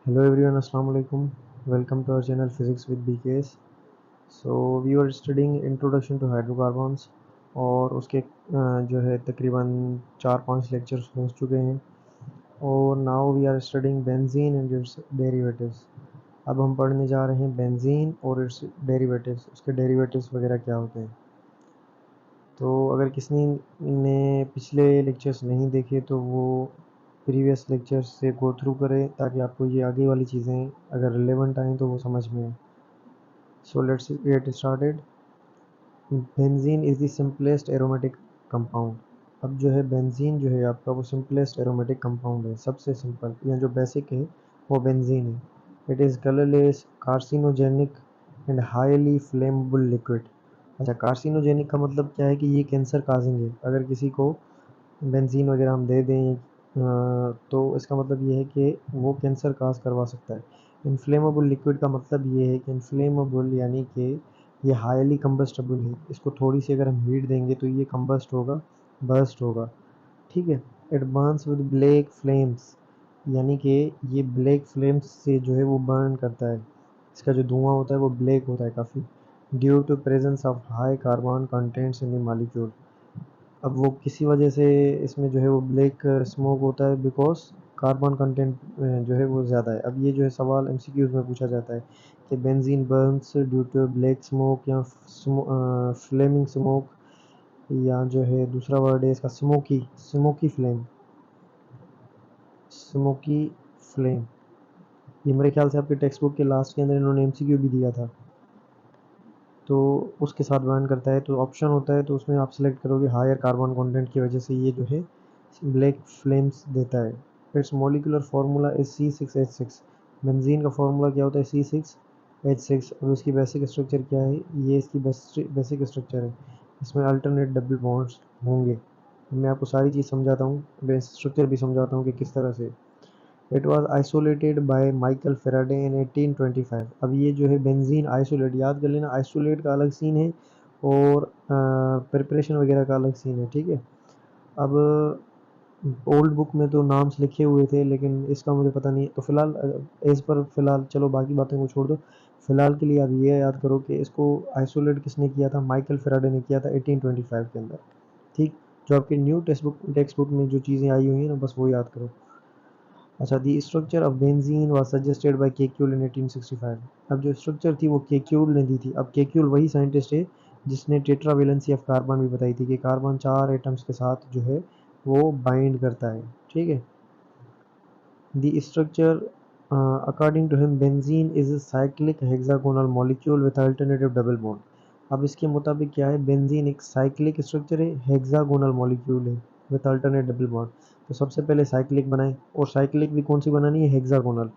Hello everyone, Assalamu alaikum. Welcome to our channel Physics with BKS. We were studying Introduction to Hydrocarbons और उसके जो है तकरीबन 4-5 lectures हो चुके हैं और now we are studying benzene and its derivatives. अब हम पढ़ने जा रहे हैं बेंजीन और इट्स डेरिवेटिव्स, उसके डेरिवेटिव्स वगैरह क्या होते हैं। तो अगर किसी ने पिछले लेक्चर्स नहीं देखे तो वो प्रीवियस लेक्चर्स से गो थ्रू करें ताकि आपको ये आगे वाली चीज़ें अगर रिलेवेंट आएँ तो वो समझ में आए। So let's get started. Benzene is the simplest aromatic compound. अब जो है बेंजीन जो है आपका वो सिंपलेस्ट एरोमेटिक कंपाउंड है, सबसे सिंपल या जो बेसिक है वो बेंजीन है। It is colourless, carcinogenic and highly flammable liquid. अच्छा, कार्सिनोजेनिक का मतलब क्या है कि ये कैंसर काजिंग है। अगर किसी को बेंजीन वगैरह हम दे दें तो इसका मतलब ये है कि वो कैंसर काज करवा सकता है। इन्फ्लेमेबल लिक्विड का मतलब ये है कि इन्फ्लेमेबल यानी कि ये हाईली कंबस्टेबल है। इसको थोड़ी सी अगर हम हीट देंगे तो ये कंबस्ट होगा, बर्स्ट होगा। ठीक है। It Burns with black flames, यानी कि ये ब्लैक फ्लेम्स से जो है वो बर्न करता है। इसका जो धुआं होता है वो ब्लैक होता है काफ़ी, due to presence of high carbon contents in the molecule. अब वो किसी वजह से इसमें जो है वो ब्लैक स्मोक होता है बिकॉज कार्बन कंटेंट जो है वो ज़्यादा है। अब ये जो है सवाल एमसीक्यूज में पूछा जाता है कि benzene burns due to black smoke या फ्लेमिंग स्मोक, या जो है दूसरा वर्ड है इसका smoky, smoky flame, smoky flame. ये मेरे ख्याल से आपके टेक्स्ट बुक के लास्ट के अंदर इन्होंने एमसीक्यू भी दिया था, तो उसके साथ बर्न करता है। तो ऑप्शन होता है तो उसमें आप सेलेक्ट करोगे हायर कार्बन कंटेंट की वजह से ये जो है ब्लैक फ्लेम्स देता है। It's molecular formula is C6H6। Benzene का फार्मूला क्या होता है? C6H6। और इसकी बेसिक स्ट्रक्चर क्या है? ये इसकी बेसिक स्ट्रक्चर है। इसमें अल्टरनेट डबल बॉन्ड्स होंगे। मैं आपको सारी चीज़ समझाता हूँ, बेसिक स्ट्रक्चर भी समझाता हूँ कि किस तरह से। It was isolated by Michael Faraday in 1825। अब ये जो है बेंजीन आइसोलेट, याद कर लेना, आइसोलेट का अलग सीन है और प्रिपरेशन वगैरह का अलग सीन है। ठीक है। अब ओल्ड बुक में तो नाम्स लिखे हुए थे लेकिन इसका मुझे पता नहीं, तो फिलहाल एज पर फिलहाल चलो बाकी बातें को छोड़ दो। फिलहाल के लिए आप ये याद करो कि इसको आइसोलेट किसने किया था? माइकल फेराडे ने किया था 1825 के अंदर। ठीक। जो आपके न्यू टेक्स्ट बुक में जो चीज़ें आई हुई हैं ना, बस वो याद करो। अच्छा, the structure of benzene was suggested by Kekule in 1865। अब जो स्ट्रक्चर थी वो केक्यूल ने दी थी। अब केक्यूल वही साइंटिस्ट है जिसने टेट्रावेलेंसी ऑफ कार्बन भी बताई थी कि कार्बन 4 एटम्स के साथ जो है वो बाइंड करता है। ठीक है। The structure according to him benzene is a cyclic hexagonal molecule with alternative double bond. अब इसके मुताबिक क्या है? बेंजीन एक साइक्लिक स्ट्रक्चर है, हेक्सागोनल मॉलिक्यूल है विद अल्टरनेट डबल बॉन्ड। तो सबसे पहले साइक्लिक बनाए, और साइक्लिक भी कौन सी बनानी है? हेक्सागोनल।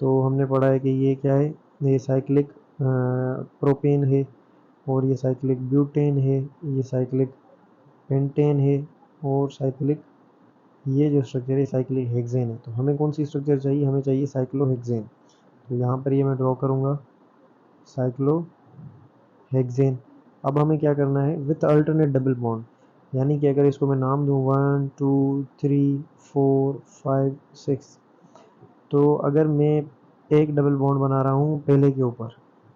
तो हमने पढ़ा है कि ये क्या है? ये साइक्लिक प्रोपेन है, और ये साइक्लिक ब्यूटेन है, ये साइक्लिक पेंटेन है, और साइक्लिक, ये जो स्ट्रक्चर है साइक्लिक हेक्सेन है। तो हमें कौन सी स्ट्रक्चर चाहिए? हमें चाहिए साइक्लोहेक्सेन। तो यहाँ पर ये मैं ड्रॉ करूँगा साइक्लोहेक्सेन। अब हमें क्या करना है? विथ अल्टरनेट डबल बॉन्ड, यानी कि अगर इसको मैं नाम दूँ 1 2 3 4 5 6, तो अगर मैं एक डबल बॉन्ड बना रहा हूँ पहले के ऊपर,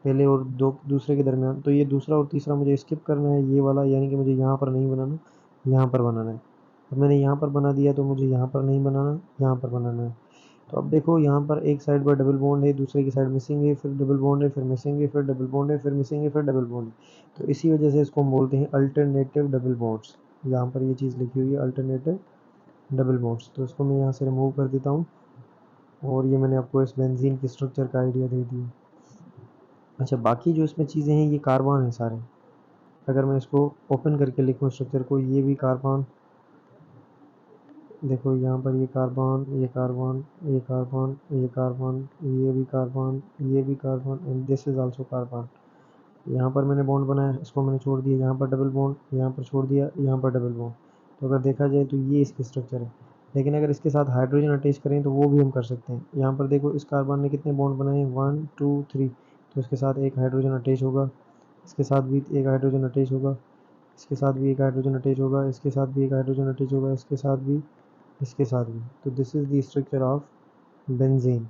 पहले और दो दूसरे के दरमियान, तो ये दूसरा और तीसरा मुझे स्किप करना है, ये वाला, यानी कि मुझे यहाँ पर नहीं बनाना, यहाँ पर बनाना है। अब मैंने यहाँ पर बना दिया तो मुझे यहाँ पर नहीं बनाना, यहाँ पर बनाना है। तो अब देखो यहाँ पर एक साइड पर डबल बॉन्ड है, दूसरे की साइड मिसिंग है, फिर डबल बॉन्ड है, फिर मिसिंग है, फिर डबल बॉन्ड है, फिर मिसिंग है, फिर डबल बॉन्ड है। तो इसी वजह से इसको हम बोलते हैं अल्टरनेटिव डबल बॉन्ड्स। यहाँ पर ये चीज़ लिखी हुई है अल्टरनेटिव डबल बॉन्ड्स। तो इसको मैं यहाँ से रिमूव कर देता हूँ, और ये मैंने आपको इस बेंजीन की स्ट्रक्चर का आइडिया दे दिया। अच्छा, बाकी जो इसमें चीज़ें हैं ये कार्बन है सारे। अगर मैं इसको ओपन करके लिखूँ स्ट्रक्चर को, ये भी कार्बन, देखो यहाँ पर ये कार्बन, ये कार्बन, ये कार्बन, ये कार्बन, ये भी कार्बन, ये भी carbon, and this is also carbon. यहाँ पर मैंने बॉन्ड बनाया, इसको मैंने छोड़ दिया, यहाँ पर डबल बॉन्ड, यहाँ पर छोड़ दिया, यहाँ पर डबल बॉन्ड। तो अगर देखा जाए तो ये इसकी स्ट्रक्चर है। लेकिन अगर इसके साथ हाइड्रोजन अटैच करें तो वो भी हम कर सकते हैं। यहाँ पर देखो इस कार्बन ने कितने बॉन्ड बनाए? 1 2 3। तो इसके साथ एक हाइड्रोजन अटैच होगा, इसके साथ भी एक हाइड्रोजन अटैच होगा, इसके साथ भी एक हाइड्रोजन अटैच होगा, इसके साथ भी एक हाइड्रोजन अटैच होगा, इसके साथ भी, इसके साथ भी। तो this is the structure of benzene.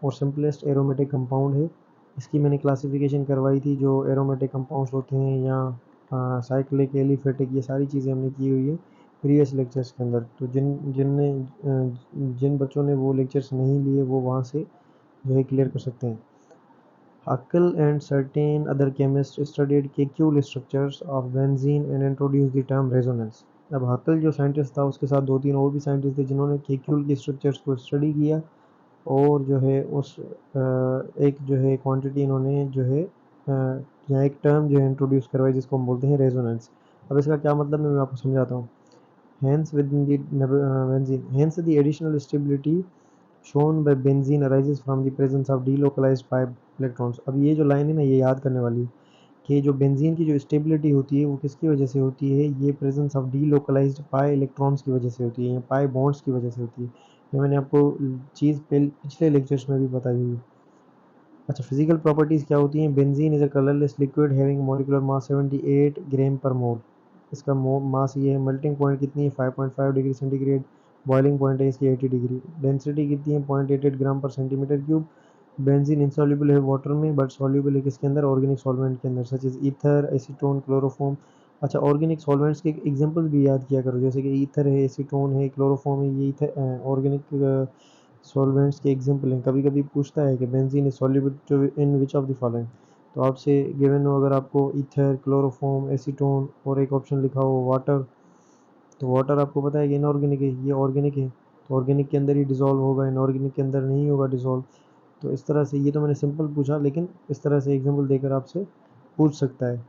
और सिंपलेस्ट एरोमेटिक कंपाउंड है। इसकी मैंने क्लासिफिकेशन करवाई थी, जो एरोमेटिक कंपाउंड्स होते हैं या साइक्लिक, एलिफेटिक, ये सारी चीज़ें हमने की हुई है प्रीवियस लेक्चर्स के अंदर। तो जिन बच्चों ने वो लेक्चर्स नहीं लिए वो वहाँ से जो है क्लियर कर सकते हैं। Huckel and certain other chemists studied Kekulé structures of benzene and introduced the term resonance। अब हकल जो साइंटिस्ट था उसके साथ दो तीन और भी साइंटिस्ट थे जिन्होंने केक्यूल की स्ट्रक्चर्स को स्टडी किया और जो है उस एक जो है क्वांटिटी इन्होंने जो है यहाँ एक टर्म जो है इंट्रोड्यूस करवाई जिसको हम बोलते हैं रेजोनेंस। अब इसका क्या मतलब है मैं आपको समझाता हूँ। Hence within the benzene, hence the additional stability shown by benzene arises from the presence of delocalized pi electrons। अब ये जो लाइन है ना ये याद करने वाली है कि जो बेंजीन की जो स्टेबिलिटी होती है वो किसकी वजह से होती है, ये presence of delocalised pi electrons की वजह से होती है, पाई बॉन्ड्स की वजह से होती है। ये मैंने आपको चीज़ पिछले लेक्चर्स में भी बताई हुई है। अच्छा, फिजिकल प्रॉपर्टीज़ क्या होती हैं। Benzene is a colourless liquid having molecular mass 78 ग्राम पर मोल। इसका मास ये है। मेल्टिंग पॉइंट कितनी है 5.5 डिग्री सेंटीग्रेड। बॉइलिंग पॉइंट है इसकी 80 डिग्री। डेंसिटी कितनी है 0.88 ग्राम पर सेंटीमीटर क्यूब। बेंजीन इंसॉल्युबल है वाटर में बट सॉल्युबल है किसके अंदर, ऑर्गेनिक सॉल्वेंट के अंदर, such is ether, acetone, chloroform. अच्छा, ऑर्गेनिक सॉल्वेंट्स के एग्जांपल भी याद किया करो, जैसे कि ईथर है, एसीटोन है, क्लोरोफॉर्म है, ये ईथर ऑर्गेनिक सॉल्वेंट्स के एग्जांपल हैं। कभी कभी पूछता है कि benzene is soluble in which of the following. तो आपसे गिवन हो अगर आपको ईथर, क्लोरोफॉर्म, एसीटोन और एक ऑप्शन लिखा हो वाटर, तो वाटर आपको पता है कि इनऑर्गेनिक है, ये ऑर्गेनिक है, तो ऑर्गेनिक के अंदर ही डिजोल्व होगा, इनऑर्गेनिक के अंदर नहीं होगा डिजोल्व। तो इस तरह से, ये तो मैंने सिंपल पूछा लेकिन इस तरह से एग्जांपल देकर आपसे पूछ सकता है।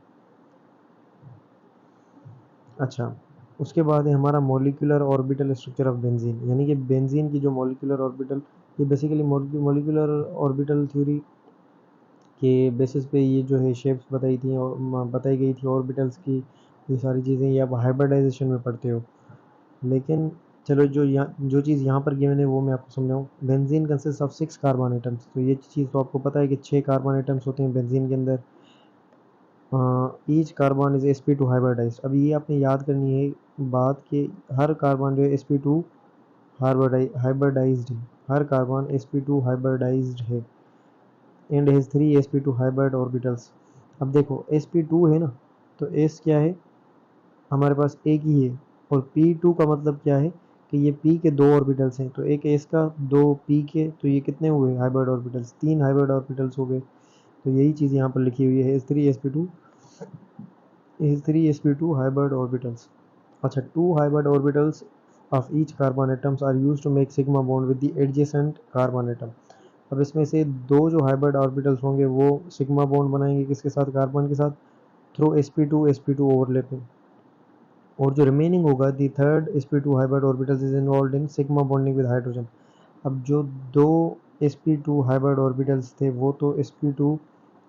अच्छा, उसके बाद है हमारा molecular orbital structure of benzene, यानी कि बेंजीन की जो मॉलिक्यूलर ऑर्बिटल, ये बेसिकली मॉलिक्यूलर ऑर्बिटल थ्योरी के बेसिस पे ये जो है शेप्स बताई थी और बताई गई थी ऑर्बिटल्स की, ये सारी चीज़ें ये आप हाइब्रिडाइजेशन में पढ़ते हो। लेकिन चलो जो चीज़ यहाँ पर गिवन है वो मैं आपको समझाऊँ। Benzene consist of 6 carbon atoms, तो ये चीज़ तो आपको पता है कि 6 कार्बन आइटम्स होते हैं बेंजीन के अंदर। Each carbon is sp2 hybridized. अब ये आपने याद करनी है बात कि हर कार्बन जो है sp2 हाइब्रिडाइज्ड है, हर कार्बन sp2 हाइब्रिडाइज्ड है and has 3 sp2 hybrid orbitals. अब देखो sp2 है ना, तो s क्या है, हमारे पास एक ही है, और p2 का मतलब क्या है कि ये p के दो ऑर्बिटल्स हैं, तो एक s का, दो p के, तो ये कितने हुए हाइब्रिड ऑर्बिटल्स, 3 हाइब्रिड ऑर्बिटल्स हो गए। तो यही चीज़ यहाँ पर लिखी हुई है, s3sp2 hybrid orbitals। अच्छा, 2 hybrid orbitals of each carbon atoms are used to make sigma bond with the adjacent carbon atom। अब इसमें से दो जो हाइब्रिड ऑर्बिटल्स होंगे वो सिग्मा बॉन्ड बनाएंगे किसके साथ, कार्बन के साथ, थ्रू sp2 ओवरलैपिंग। और जो रिमेनिंग होगा दी third sp2 hybrid orbitals is involve in sigma bonding with hydrogen. अब जो दो sp2 हाइब्रिड ऑर्बिटल्स थे वो तो sp2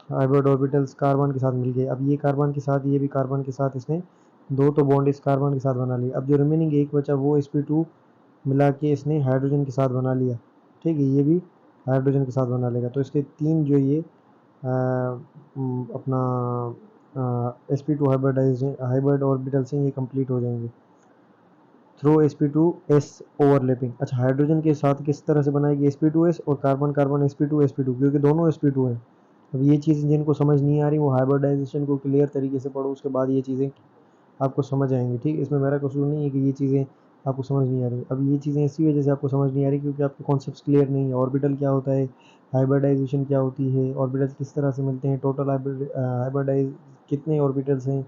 हाइब्रिड ऑर्बिटल्स कार्बन के साथ मिल गए। अब ये कार्बन के साथ, ये भी कार्बन के साथ, इसने दो तो बॉन्ड इस कार्बन के साथ बना लिया। अब जो रिमेनिंग एक बचा वो sp2 मिला के इसने हाइड्रोजन के साथ बना लिया। ठीक है, ये भी हाइड्रोजन के साथ बना लेगा। तो इसके तीन जो ये अपना sp2 हाइब्रिड ऑर्बिटल्स हैं ये कंप्लीट हो जाएंगे थ्रू sp2s ओवरलैपिंग। अच्छा, हाइड्रोजन के साथ किस तरह से बनाएगी sp2s, और कार्बन कार्बन sp2 क्योंकि दोनों sp2 हैं। अब ये चीज़ जिनको समझ नहीं आ रही वो हाइब्रिडाइजेशन को क्लियर तरीके से पढ़ो, उसके बाद ये चीज़ें आपको समझ आएंगी। ठीक, इसमें मेरा कसूर नहीं है कि ये चीज़ें आपको समझ नहीं आ रही। अब ये चीज़ें इसी वजह से आपको समझ नहीं आ रही क्योंकि आपके कॉन्सेप्ट्स क्लियर नहीं है। ऑर्बिटल क्या होता है, हाइब्रिडाइजेशन क्या होती है, ऑर्बिटल किस तरह से मिलते हैं, टोटल हाइब्रिडाइज कितने ऑर्बिटल्स हैं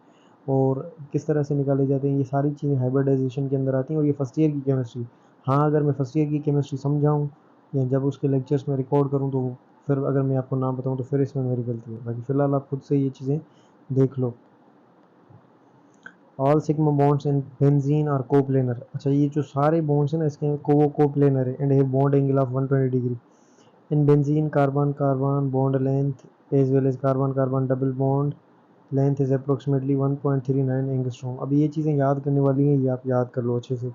और किस तरह से निकाले जाते हैं, ये सारी चीज़ें हाइब्रिडाइजेशन के अंदर आती हैं। और ये फर्स्ट ईयर की केमिस्ट्री, हाँ अगर मैं फर्स्ट ईयर की केमिस्ट्री समझाऊँ या जब उसके लेक्चर्स में रिकॉर्ड करूँ तो फिर अगर मैं आपको नाम बताऊँ तो फिर इसमें मेरी गलती है। बाकी फ़िलहाल आप खुद से ये चीज़ें देख लो। All sigma bonds in benzene are coplanar. अच्छा, ये जो सारे बॉन्ड्स हैं ना इसके वो कोप्लेनर है and have bond angle of 120 degree. In benzene carbon carbon bond length as well as carbon carbon double bond length is approximately 1.39 angstrom. अब ये चीज़ें याद करने वाली हैं, ये आप याद कर लो अच्छे से।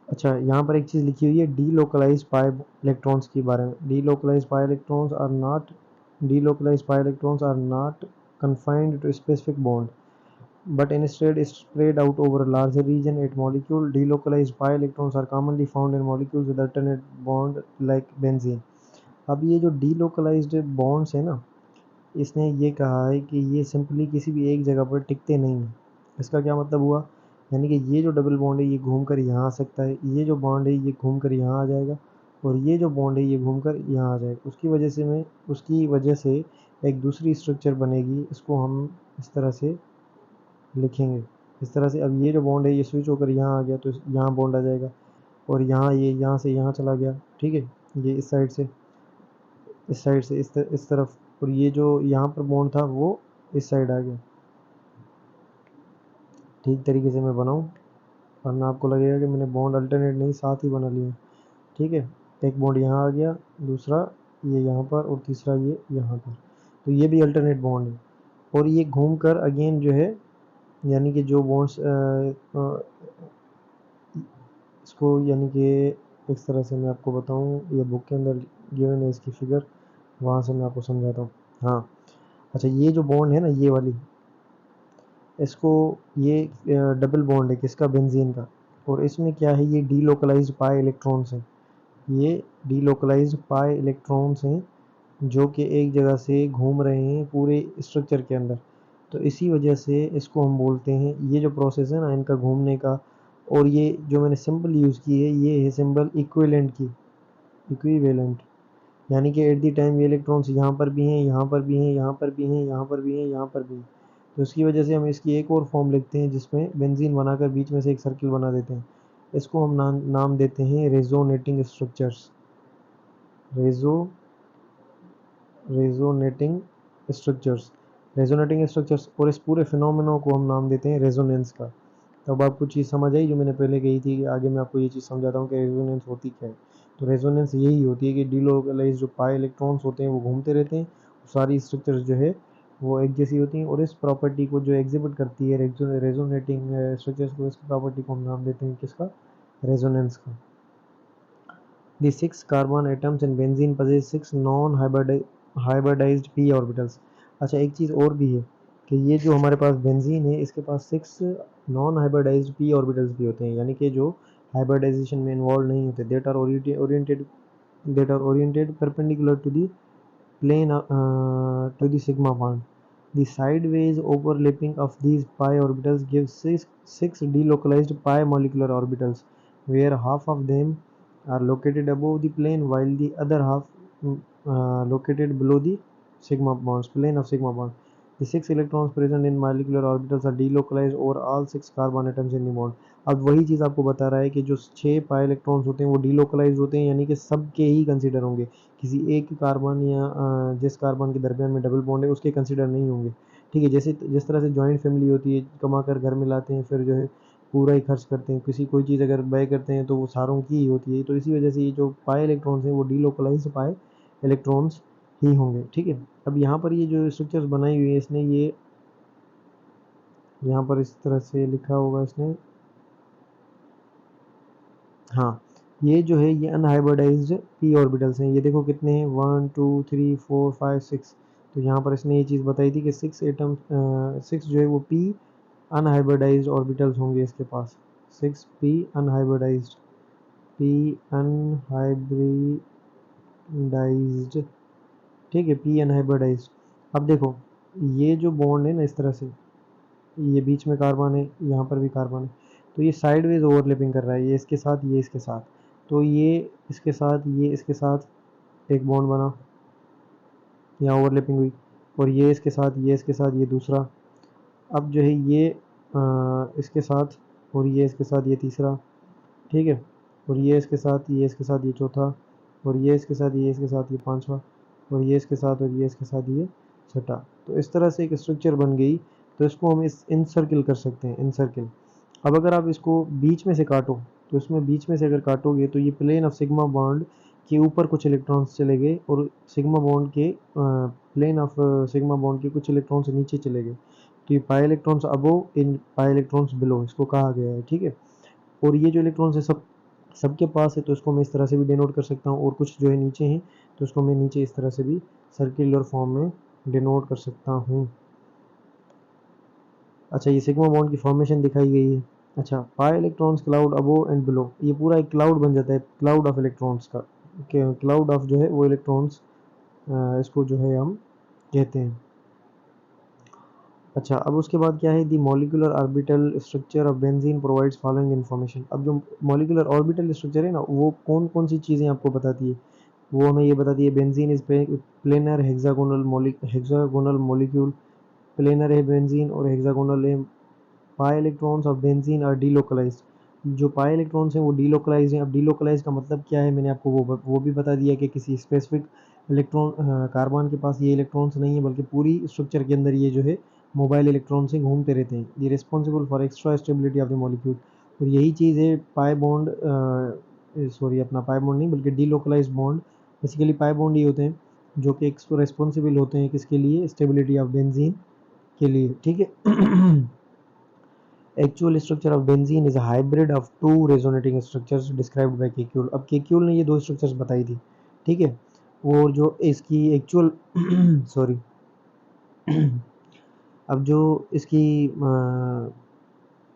अच्छा, यहाँ पर एक चीज़ लिखी हुई है डीलोकलाइज पाई इलेक्ट्रॉन्स के बारे में। Delocalize pi electrons are not confined to specific bond. but instead is spread out over a larger region at molecule. Delocalized pi electrons are commonly found in molecules with alternate bond like benzene. अब ये जो delocalized bonds है ना, इसने ये कहा है कि ये सिंपली किसी भी एक जगह पर टिकते नहीं हैं। इसका क्या मतलब हुआ, यानी कि ये जो डबल बॉन्ड है ये घूम कर यहाँ आ सकता है, ये जो बॉन्ड है ये घूम कर यहाँ आ जाएगा, और ये जो बॉन्ड है ये घूम कर यहाँ आ जाएगा। उसकी वजह से एक दूसरी स्ट्रक्चर बनेगी, इसको हम इस तरह से लिखेंगे, इस तरह से। अब ये जो बॉन्ड है ये स्विच होकर यहाँ आ गया तो यहाँ बॉन्ड आ जाएगा, और यहाँ ये यहाँ से यहाँ चला गया, ठीक है, ये इस साइड से इस तरफ, और ये जो यहाँ पर बॉन्ड था वो इस साइड आ गया। ठीक तरीके से मैं बनाऊँ, वरना आपको लगेगा कि मैंने बॉन्ड अल्टरनेट नहीं साथ ही बना लिए, ठीक है। एक बॉन्ड यहाँ आ गया, दूसरा ये यहाँ पर, और तीसरा ये यहाँ पर, तो ये भी अल्टरनेट बॉन्ड है। और ये घूम कर अगेन जो है, यानी कि जो बॉन्ड्स इसको, यानी कि इस तरह से मैं आपको बताऊँ, ये बुक के अंदर गिवन है इसकी फिगर, वहाँ से मैं आपको समझाता हूँ। हाँ, अच्छा, ये जो बॉन्ड है ना ये वाली, इसको ये डबल बॉन्ड है किसका, बेंजीन का, और इसमें क्या है, ये डीलोकलाइज्ड पाई इलेक्ट्रॉन्स हैं, ये डीलोकलाइज्ड पाई इलेक्ट्रॉन्स हैं जो कि एक जगह से घूम रहे हैं पूरे स्ट्रक्चर के अंदर। तो इसी वजह से इसको हम बोलते हैं, ये जो प्रोसेस है ना इनका घूमने का, और ये जो मैंने सिंबल यूज़ की है ये है सिंबल इक्विवेलेंट की, इक्विवेलेंट, यानी कि एट द टाइम ये इलेक्ट्रॉन्स यहाँ पर भी हैं, यहाँ पर भी हैं, यहाँ पर भी हैं, यहाँ पर भी हैं, यहाँ पर भी हैं। तो इसकी वजह से हम इसकी एक और फॉर्म लिखते हैं जिसमें बेंजीन बनाकर बीच में से एक सर्किल बना देते हैं। इसको हम नाम देते हैं रेजोनेटिंग स्ट्रक्चर्स, रेजोनेटिंग स्ट्रक्चर्स, और इस पूरे फिनोमेना को हम नाम देते हैं रेजोनेंस का। तो अब आपको चीज़ समझ आई जो मैंने पहले कही थी, कि आगे मैं आपको ये चीज़ समझाता हूँ कि रेजोनेंस होती क्या है। तो रेजोनेंस यही होती है कि डीलोकलाइज जो पाई इलेक्ट्रॉन्स होते हैं वो घूमते रहते हैं, सारी स्ट्रक्चर्स जो है वो एक जैसी होती हैं, और इस प्रॉपर्टी को जो एग्जिबिट करती है रेजोनेटिंग स्ट्रक्चर्स को, इस प्रॉपर्टी को हम नाम देते हैं किसका, रेजोनेंस का। The 6 carbon atoms in benzene possess 6 non-hybridized p orbitals। अच्छा, एक चीज़ और भी है कि ये जो हमारे पास बेंजीन है इसके पास 6 नॉन हाइब्रिडाइज्ड p ऑर्बिटल्स भी होते हैं, यानी कि जो हाइब्रिडाइजेशन में इन्वॉल्व नहीं होते। That are oriented perpendicular to the plane to the sigma bond. The sideways overlapping of these pi orbitals gives six delocalized pi molecular orbitals, where half of them are located above the plane while the other half located below the plane of sigma bond. The 6 electrons present in molecular orbitals are delocalized over all 6 carbon atoms in the bond. अब वही चीज़ आपको बता रहा है कि जो 6 pi electrons होते हैं वो डीलोकलाइज होते हैं, यानी कि सबके ही कंसीडर होंगे, किसी एक कार्बन या जिस कार्बन के दरमियान में डबल बॉन्ड है उसके कंसीडर नहीं होंगे, ठीक है। जैसे जिस तरह से जॉइंट फैमिली होती है, कमा कर घर में लाते हैं, फिर जो है पूरा ही खर्च करते हैं, किसी कोई चीज़ अगर बाय करते हैं तो वो सारों की ही होती है। तो इसी वजह से ये जो पाई इलेक्ट्रॉन्स हैं वो डीलोकलाइज पाई इलेक्ट्रॉन्स ही होंगे, ठीक है। अब यहाँ पर ये जो स्ट्रक्चर्स बनाई हुई है इसने, ये यहाँ पर इस तरह से लिखा होगा इसने, हाँ, ये जो है ये अनहाइब्रिडाइज्ड p ऑर्बिटल्स हैं। ये देखो कितने हैं, 1 2 3 4 5 6। तो यहाँ पर इसने ये चीज़ बताई थी कि 6 जो है वो p अनहाइब्रिडाइज्ड ऑर्बिटल्स होंगे इसके पास, 6 p अनहाइब्रिडाइज्ड, ठीक है, p अनहाइब्रिडाइज्ड। अब देखो ये जो बॉन्ड है ना इस तरह से, ये बीच में कार्बन है, यहाँ पर भी कार्बन है, तो ये साइडवेज ओवरलैपिंग कर रहा है, ये इसके साथ, ये इसके साथ, तो ये इसके साथ, ये इसके साथ एक बॉन्ड बना, यहाँ ओवरलैपिंग हुई, और ये इसके साथ, ये इसके साथ, ये दूसरा। अब जो है ये इसके साथ, और ये इसके साथ, ये तीसरा, ठीक है, और ये इसके साथ, ये इसके साथ, ये चौथा, और ये इसके साथ, ये इसके साथ, ये पांचवा, और ये इसके साथ, और ये इसके साथ, ये छठा। तो इस तरह से एक स्ट्रक्चर बन गई। तो इसको हम इस इन सर्किल कर सकते हैं, इन सर्किल। अब अगर आप इसको बीच में से काटो, तो इसमें बीच में से अगर काटोगे तो ये प्लेन ऑफ सिग्मा बॉन्ड के ऊपर कुछ इलेक्ट्रॉन्स चले गए, और सिग्मा बॉन्ड के प्लेन ऑफ सिग्मा बॉन्ड के कुछ इलेक्ट्रॉन्स नीचे चले गए। तो ये पाई इलेक्ट्रॉन्स अबो, इन पाई इलेक्ट्रॉन्स बिलो, इसको कहा गया है, ठीक है। और ये जो इलेक्ट्रॉन्स है सबके पास है, तो इसको मैं इस तरह से भी डिनोट कर सकता हूँ, और कुछ जो है नीचे हैं तो इसको मैं नीचे इस तरह से भी सर्कुलर फॉर्म में डिनोट कर सकता हूँ। अच्छा, ये सिग्मा बॉन्ड की फॉर्मेशन दिखाई गई है। अच्छा, pi electrons cloud above and below, ये पूरा एक क्लाउड बन जाता है, क्लाउड ऑफ इलेक्ट्रॉन्स का, क्लाउड ऑफ जो है वो इलेक्ट्रॉन्स, इसको जो है हम कहते हैं। अच्छा, अब उसके बाद क्या है, the molecular orbital structure of benzene provides following information. अब जो मॉलिक्यूलर ऑर्बिटल स्ट्रक्चर है ना, वो कौन कौन सी चीज़ें आपको बताती है, वो हमें ये बताती है, benzene is planar hexagonal molecule, planar है बेंजीन और हेक्सागोनल है। Pi electrons of benzene are delocalized, जो पाई इलेक्ट्रॉन्स हैं वो डीलोकलाइज्ड हैं। अब डीलोकलाइज का मतलब क्या है, मैंने आपको वो भी बता दिया कि किसी स्पेसिफिक इलेक्ट्रॉन, कार्बन के पास ये इलेक्ट्रॉन्स नहीं है, बल्कि पूरी स्ट्रक्चर के अंदर ये जो है मोबाइल इलेक्ट्रॉन से घूमते रहते हैं। ये responsible for extra stability of the molecule, और यही चीज़ है पाई बॉन्ड, सॉरी अपना पाई बॉन्ड नहीं बल्कि delocalised bond. Basically pi bond ये होते हैं जो कि रिस्पॉन्सिबल होते हैं किसके लिए, स्टेबिलिटी ऑफ बेंजीन के लिए, ठीक है। Actual structure of benzene is a hybrid of two resonating structures described by Kekule. अब केक्यूल ने ये दो स्ट्रक्चर्स बताई थी, ठीक है। और जो इसकी एक्चुअल सॉरी अब जो इसकी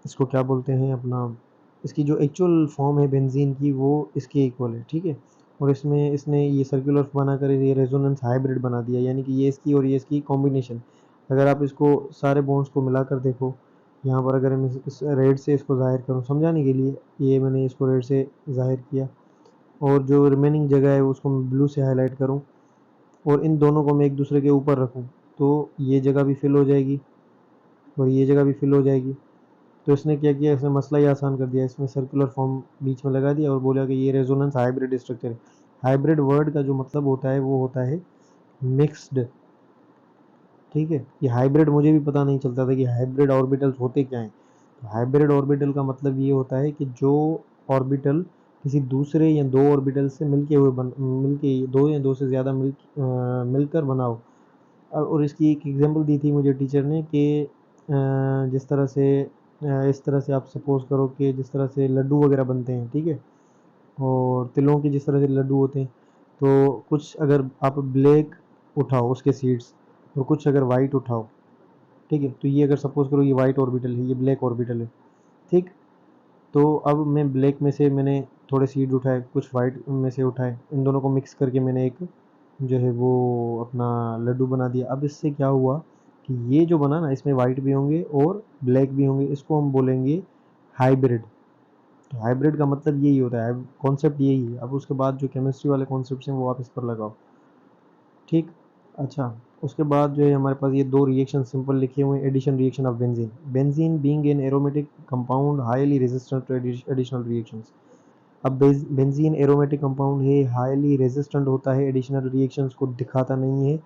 इसको क्या बोलते हैं अपना, इसकी जो एक्चुअल फॉर्म है बेंजीन की वो इसके इक्वल है, ठीक है। और इसमें इसने ये सर्कुलर बनाकर ये रेजोनेंस हाइब्रिड बना दिया, यानी कि ये इसकी और ये इसकी कॉम्बिनेशन। अगर आप इसको सारे बॉन्ड्स को मिलाकर देखो, यहाँ पर अगर मैं इस रेड से इसको जाहिर करूँ समझाने के लिए, ये मैंने इसको रेड से जाहिर किया, और जो रिमेनिंग जगह है उसको मैं ब्लू से हाईलाइट करूँ, और इन दोनों को मैं एक दूसरे के ऊपर रखूँ, तो ये जगह भी फिल हो जाएगी और ये जगह भी फिल हो जाएगी। तो इसने क्या किया, इसने मसला ही आसान कर दिया, इसमें सर्कुलर फॉर्म बीच में लगा दिया और बोला कि ये रेजोनेंस हाइब्रिड स्ट्रक्चर है। हाइब्रिड वर्ड का जो मतलब होता है वो होता है मिक्स्ड, ठीक है। ये हाइब्रिड मुझे भी पता नहीं चलता था कि हाइब्रिड ऑर्बिटल्स होते क्या हैं। तो हाइब्रिड ऑर्बिटल का मतलब ये होता है कि जो ऑर्बिटल किसी दूसरे या दो ऑर्बिटल से मिलके दो या दो से ज़्यादा मिलकर बना हो। और इसकी एक एग्जांपल दी थी मुझे टीचर ने कि जिस तरह से इस तरह से आप सपोज करो कि जिस तरह से लड्डू वगैरह बनते हैं, ठीक है, और तिलों के जिस तरह से लड्डू होते हैं, तो कुछ अगर आप ब्लैक उठाओ उसके सीड्स और कुछ अगर वाइट उठाओ, ठीक है, तो ये अगर सपोज करो ये वाइट ऑर्बिटल है, ये ब्लैक ऑर्बिटल है, ठीक। तो अब मैं ब्लैक में से मैंने थोड़े सीड उठाए, कुछ वाइट में से उठाए, इन दोनों को मिक्स करके मैंने एक जो है वो अपना लड्डू बना दिया। अब इससे क्या हुआ कि ये जो बना ना, इसमें वाइट भी होंगे और ब्लैक भी होंगे, इसको हम बोलेंगे हाइब्रिड। तो हाइब्रिड का मतलब यही होता है, कॉन्सेप्ट यही है। अब उसके बाद जो केमिस्ट्री वाले कॉन्सेप्ट हैं वो आप इस पर लगाओ, ठीक। अच्छा, उसके बाद जो है हमारे पास ये दो रिएक्शन सिंपल लिखे हुए हैं, addition reaction of benzene, benzene being an aromatic compound highly resistant to additional reactions. अब बेंजीन एरोमेटिक कंपाउंड है, हाईली रेजिस्टेंट होता है एडिशनल रिएक्शंस को, दिखाता नहीं है,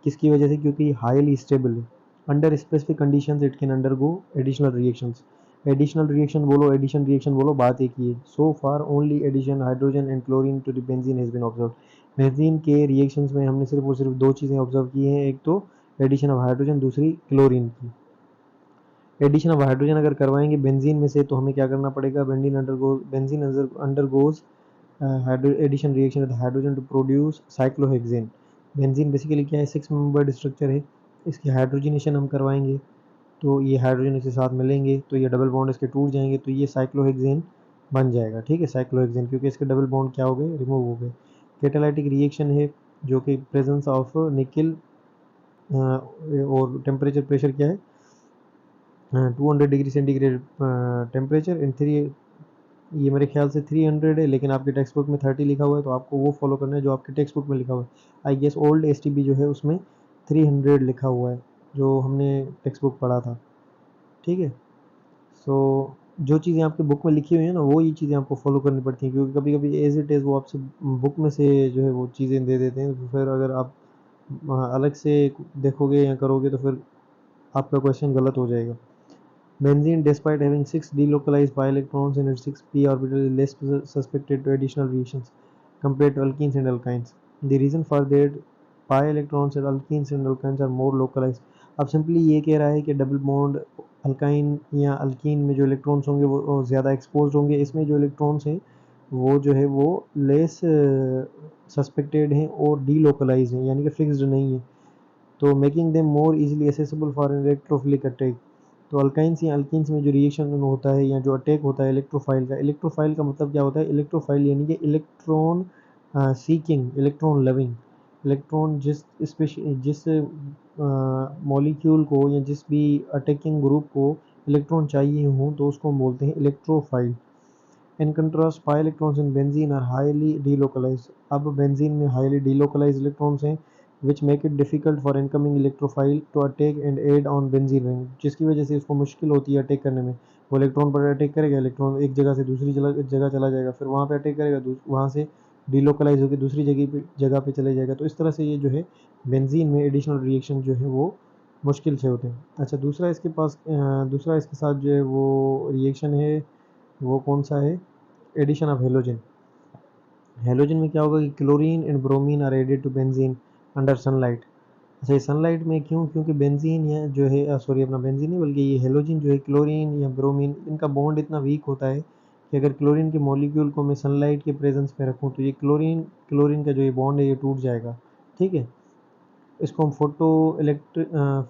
किसकी वजह से, क्योंकि हाईली स्टेबल है। Under specific conditions it can undergo additional reactions. Additional reaction बोलो, एडिशन रिएक्शन बोलो, बात एक ही है। So far only addition hydrogen and chlorine to the benzene has been observed. Benzene के रिएक्शंस में हमने सिर्फ और सिर्फ दो चीज़ें ऑब्जर्व की हैं, एक तो एडिशन ऑफ हाइड्रोजन, दूसरी क्लोरीन की। एडिशन ऑफ हाइड्रोजन अगर करवाएंगे बेंजीन में से, तो हमें क्या करना पड़ेगा, benzene undergoes addition reaction with hydrogen to produce cyclohexane. Benzene basically क्या है, 6 मेंबर्ड स्ट्रक्चर है, इसकी हाइड्रोजनेशन हम करवाएंगे, तो ये हाइड्रोजन इसके साथ मिलेंगे, तो ये डबल बॉन्ड इसके टूट जाएंगे, तो ये साइक्लोहेक्सेन बन जाएगा, ठीक है, साइक्लोहेक्सेन, क्योंकि इसके डबल बॉन्ड क्या हो गए, रिमूव हो गए। कैटालाइटिक रिएक्शन है जो कि प्रेजेंस ऑफ निकल, और टेम्परेचर प्रेशर क्या है, 200 डिग्री सेंटीग्रेड टेम्परेचर इन 3, ये मेरे ख्याल से 300 है, लेकिन आपके टेक्स्ट बुक में 30 लिखा हुआ है, तो आपको वो फॉलो करना है जो आपके टेक्स्ट बुक में लिखा हुआ है। आई गेस ओल्ड एसटीबी जो है उसमें 300 लिखा हुआ है, जो हमने टेक्स्ट बुक पढ़ा था, ठीक है। सो जो चीज़ें आपके बुक में लिखी हुई हैं ना, वो ये चीज़ें आपको फॉलो करनी पड़ती हैं, क्योंकि कभी कभी एज इट इज़ वो आपसे बुक में से जो है वो चीज़ें दे देते हैं, तो फिर अगर आप अलग से देखोगे या करोगे तो फिर आपका क्वेश्चन गलत हो जाएगा। Benzene, despite having 6 delocalized pi electrons in its 6p orbital, is less suspected to additional reactions compared to alkenes and alkynes. The reason for that, pi electrons and alkenes and alkynes are more localized. अब simply ये कह रहा है कि double bond alkyne या alkyne में जो electrons होंगे वो ज़्यादा एक्सपोज होंगे, इसमें जो इलेक्ट्रॉन्स हैं वो जो है वो लेस सस्पेक्टेड हैं और डीलोकलाइज हैं, यानी कि फिक्स्ड नहीं है, तो making them more easily accessible for an electrophilic attack. तो अल्काइंस या अल्कीन्स में जो रिएक्शन होता है या जो अटैक होता है इलेक्ट्रोफाइल का मतलब क्या होता है? इलेक्ट्रोफाइल यानी कि electron seeking, electron loving. Electron जिस मॉलिक्यूल को या जिस भी अटैकिंग ग्रुप को इलेक्ट्रॉन चाहिए हो तो उसको हम बोलते हैं electrophile. In contrast pi electrons in benzene are highly delocalize. अब बेंजीन में हाईली डीलोकलाइज इलेक्ट्रॉन्स हैं which make it difficult for incoming electrophile to attack and add on benzene ring, जिसकी वजह से उसको मुश्किल होती है अटैक करने में। वो इलेक्ट्रॉन पर अटैक करेगा, इलेक्ट्रॉन एक जगह से दूसरी जगह चला जाएगा, फिर वहाँ पे अटैक करेगा, वहाँ से डीलोकलाइज होकर दूसरी जगह पे चले जाएगा। तो इस तरह से ये जो है बेंजीन में एडिशनल रिएक्शन जो है वो मुश्किल से होते हैं। अच्छा, दूसरा इसके साथ जो है वो रिएक्शन है वो कौन सा है? Addition of halogen. हेलोजन में क्या होगा कि chlorine and bromine are added to benzene under sunlight. अच्छा, ये सनलाइट में क्यों? क्योंकि बेंजीन या जो है सॉरी अपना बेंजीन नहीं बल्कि ये हेलोजन जो है क्लोरीन या ब्रोमीन इनका बॉन्ड इतना वीक होता है कि अगर क्लोरीन के मॉलिक्यूल को मैं सनलाइट के प्रेजेंस में रखूँ तो ये क्लोरीन का जो ये बॉन्ड है ये टूट जाएगा। ठीक है, इसको हम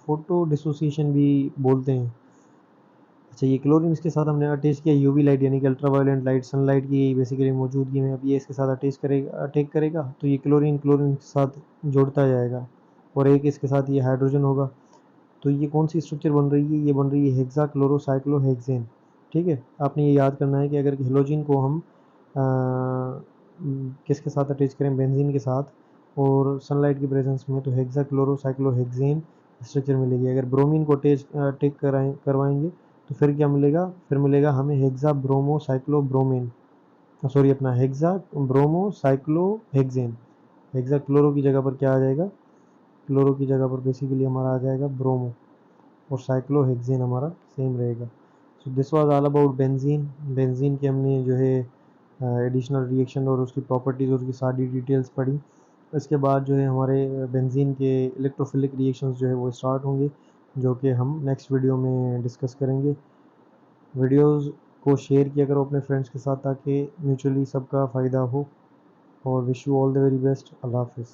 फोटो डिसोसिएशन भी बोलते हैं। अच्छा, ये क्लोरीन इसके साथ हमने अटैच किया यूवी लाइट यानी कि अल्ट्रावायलेंट लाइट, सनलाइट की बेसिकली मौजूदगी में अब ये इसके साथ अटैक करेगा तो ये क्लोरीन के साथ जुड़ता जाएगा और एक इसके साथ ये हाइड्रोजन होगा। तो ये कौन सी स्ट्रक्चर बन रही है? ये बन रही है हेक्साक्लोरोसाइक्लोहेक्सेन। ठीक है, आपने ये याद करना है कि अगर हेलोजन को हम किसके साथ अटैच करें? बेंजीन के साथ, और सनलाइट की प्रेजेंस में तो हेक्साक्लोरोसाइक्लोहेक्सेन स्ट्रक्चर मिलेगी। अगर ब्रोमीन को अटैक करवाएंगे तो फिर क्या मिलेगा? फिर मिलेगा हमें हेक्सा ब्रोमोसाइक्लोब्रोमीन, सॉरी अपना हेक्सा ब्रोमोसाइक्लोहेक्सेन। हेक्सा क्लोरो की जगह पर क्या आ जाएगा? क्लोरो की जगह पर बेसिकली हमारा आ जाएगा ब्रोमो, और साइक्लोहेक्सेन हमारा सेम रहेगा। So this was all about benzene. Benzene के हमने जो है एडिशनल रिएक्शन और उसकी प्रॉपर्टीज़ और उसकी सारी डिटेल्स पढ़ी। इसके बाद जो है हमारे बेंजीन के इलेक्ट्रोफिलिक रिएक्शंस जो है वो स्टार्ट होंगे, जो कि हम नेक्स्ट वीडियो में डिस्कस करेंगे। वीडियोस को शेयर किया करो अपने फ्रेंड्स के साथ ताकि म्यूचुअली सबका फ़ायदा हो। और wish you all the very best. अल्लाह हाफिज़।